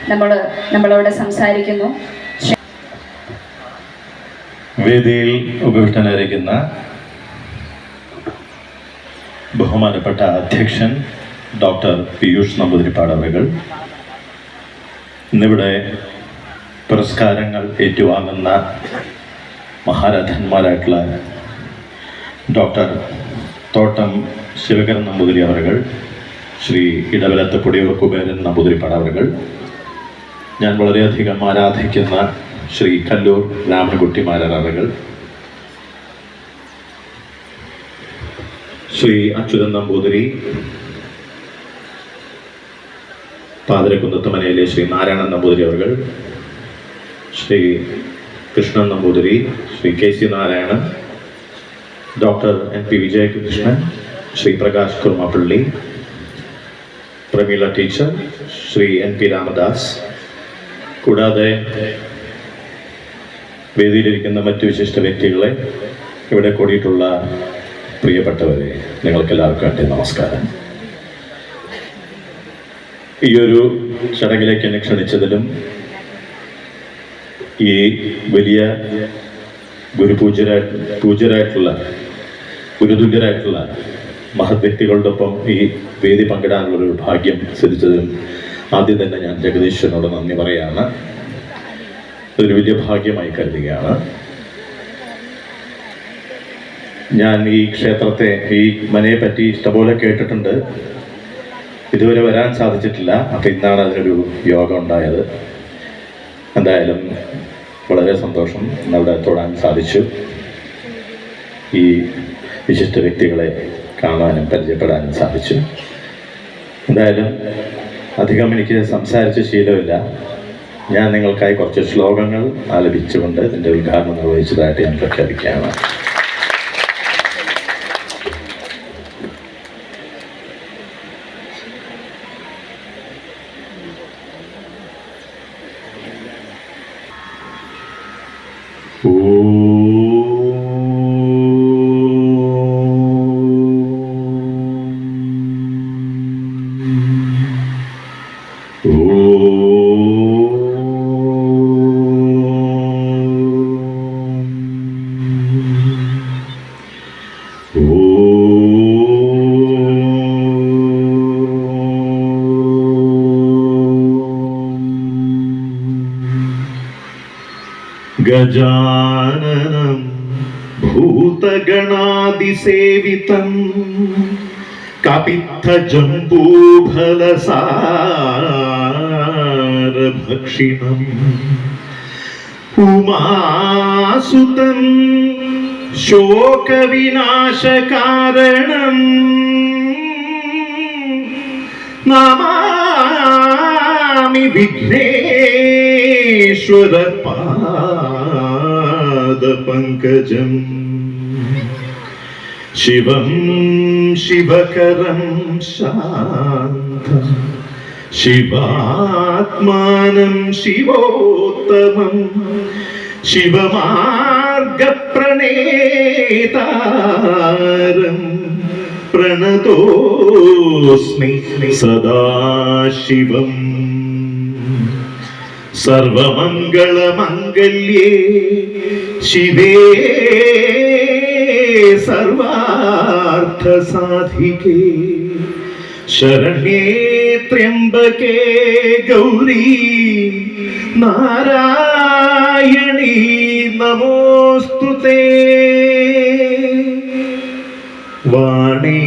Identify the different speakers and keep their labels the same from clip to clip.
Speaker 1: നമ്മളോട് സംസാരിക്കുന്നു.
Speaker 2: വേദിയിൽ ഉപവിഷ്ടനായിരിക്കുന്ന ബഹുമാനപ്പെട്ട അധ്യക്ഷൻ ഡോക്ടർ പീയൂഷ് നമ്പൂതിരിപ്പാട് അവர்கள், ഇന്നിവിടെ പുരസ്കാരങ്ങൾ ഏറ്റുവാങ്ങുന്ന മഹാരഥന്മാരായിട്ടുള്ള ഡോക്ടർ തോട്ടം ശിവകരൻ നമ്പൂതിരി അവர்கள், ശ്രീ ഇടവലത്ത് പൊടിയൂർ കുബേരൻ നമ്പൂതിരിപ്പാട് അവர்கள், ഞാൻ വളരെയധികം ആരാധിക്കുന്ന ശ്രീ കല്ലൂർ രാമൻകുട്ടിമാരാർ അവர்கள், ശ്രീ അച്യുതൻ നമ്പൂതിരി, പാതിരക്കുന്നത്തുമനയിലെ ശ്രീ നാരായണൻ നമ്പൂതിരി അവர்கள், Shri Krishnan Namboothiri, Shri K C Narayanan, doctor N P Vijayakrishnan, Shri Prakash Kurmappally, Prameela teacher, Shri N P Ramadas, കൂടാതെ വേദിയിലിരിക്കുന്ന മറ്റു വിശിഷ്ട വ്യക്തികളെ, ഇവിടെ കൂടിയിട്ടുള്ള പ്രിയപ്പെട്ടവരെ, നിങ്ങൾക്കെല്ലാവർക്കും എൻ്റെ നമസ്കാരം. ഈയൊരു ചടങ്ങിലേക്ക് എന്നെ ക്ഷണിച്ചതിലും ഈ വലിയ ഗുരുതുല്യരായിട്ടുള്ള മഹത് വ്യക്തികളുടെ ഒപ്പം ഈ വേദി പങ്കിടാനുള്ളൊരു ഭാഗ്യം സിദ്ധിച്ചതിലും ആദ്യം തന്നെ ഞാൻ ജഗദീശ്വരനോട് നന്ദി പറയുകയാണ്. ഇതൊരു വലിയ ഭാഗ്യമായി കരുതുകയാണ്. ഞാൻ ഈ ക്ഷേത്രത്തെ, ഈ മനയെ പറ്റി ഇഷ്ടംപോലെ കേട്ടിട്ടുണ്ട്, ഇതുവരെ വരാൻ സാധിച്ചിട്ടില്ല. അപ്പം ഇന്നാണ് അതിനൊരു യോഗം ഉണ്ടായത്. എന്തായാലും വളരെ സന്തോഷം, അവിടെ തൊടാൻ സാധിച്ചു. ഈ വിശിഷ്ട വ്യക്തികളെ കാണാനും പരിചയപ്പെടാനും സാധിച്ചു. എന്തായാലും അധികം എനിക്ക് സംസാരിച്ച ശീലമില്ല. ഞാൻ നിങ്ങൾക്കായി കുറച്ച് ശ്ലോകങ്ങൾ ആലപിച്ചുകൊണ്ട് ഇതിൻ്റെ ഉദ്ഘാടനം നിർവഹിച്ചതായിട്ട് ഞാൻ പ്രഖ്യാപിക്കുകയാണ്. ഗജാനനം ഭൂതഗണാദിസേവിതം കപിത്തജംബൂഫലസാരഭക്ഷിണം ഉമാസുതം ശോകവിനാശകാരണം നമാമി വിഘ്നേശ്വര പാദപങ്കജം ശിവം ശിവകരം ശാന്തം ശിവാത്മാനം ശിവോത്തമം ശിവമാർഗപ്രണേതാരം പ്രണതോസ്മി സദാശിവം. സർവമംഗളമംഗല്യേ ശിവേ സർവാർത്ഥസാധികേ ശരണ്യേ ത്രയംബകേ ഗൗരീ നാരായണീ നമോസ്തുതേ. വാണീ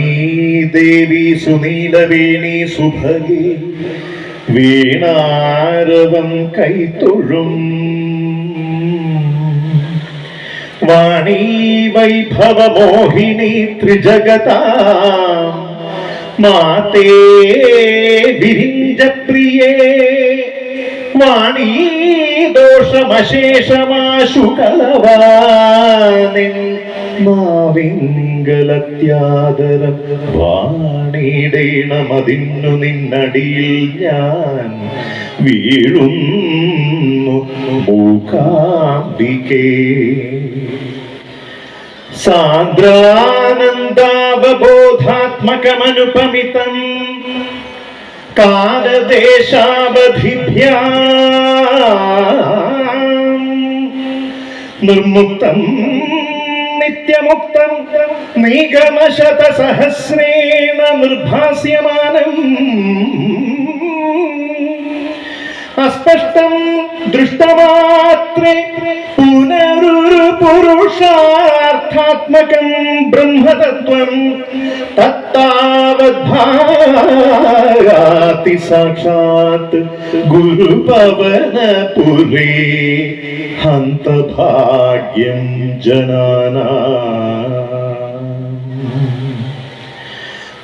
Speaker 2: ദേവി സുനീലവേണി സുഭഗേ വീണാരവം കൈത്തൊഴും വാണീ വൈഭവമോഹിനി ത്രിജഗതാം മാതേ വിരിഞ്ചപ്രിയേ വാണീ ദോഷമശേഷമാശു കലവാനിൻ മാവിങ്കലത്യാദരം വാണിടേണമതിന്നു നിന്നടിയിൽ ഞാൻ വീഴുന്നു മൂകാംബികേ. സാന്ദ്രാനന്ദാവബോധാത്മകമനുപമിതം കാലദേശാവധിഭ്യാം നിർമുക്തം നിത്യമുക്തം നിഗമശതസഹസ്രേണ നിർഭാസ്യമാനം അസ്പഷ്ടം ദൃഷ്ടമാത്രേ പുനരുരു പുരുഷാർത്ഥാത്മകം ബ്രഹ്മതത്വം തത്താവദ്ഭാതി സാക്ഷാത് ഗുരുപവനപുരേ ഹന്തഭാഗ്യം ജനാനാം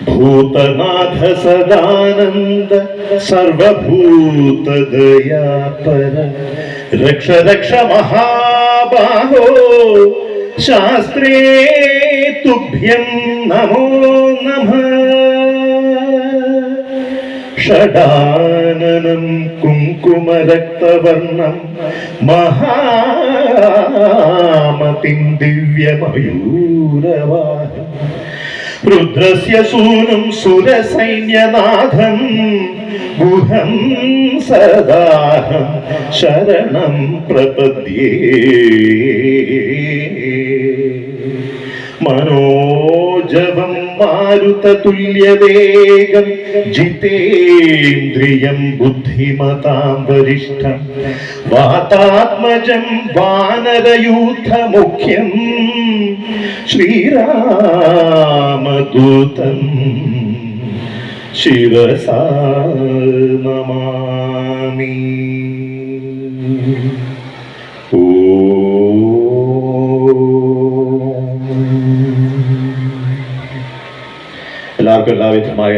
Speaker 2: ഭൂതനാഥ സദാനന്ദ സർവഭൂതദയാപര രക്ഷ രക്ഷ മഹാബാഹോ ശാസ്ത്രേ തുഭ്യം നമോ നമഃ ഷഡാനനം കുങ്കുമരക്തവർണം മഹാമതിം ദിവ്യമയൂരവാഹം രുദ്രസ്യ സൂനും സുരസൈന്യനാഥം ഗുഹം സദാഹം ശരണം പ്രപദ്യേ മനോജവം മാരുതതുല്യവേഗം ജിതേന്ദ്രിയം ബുദ്ധിമതാം വരിഷ്ഠം വാതാത്മജം വാനരയൂഥമുഖ്യം ശ്രീരാമദൂതം ശിരസാ നമാമി. എല്ലാവർക്കും എല്ലാവിധമായ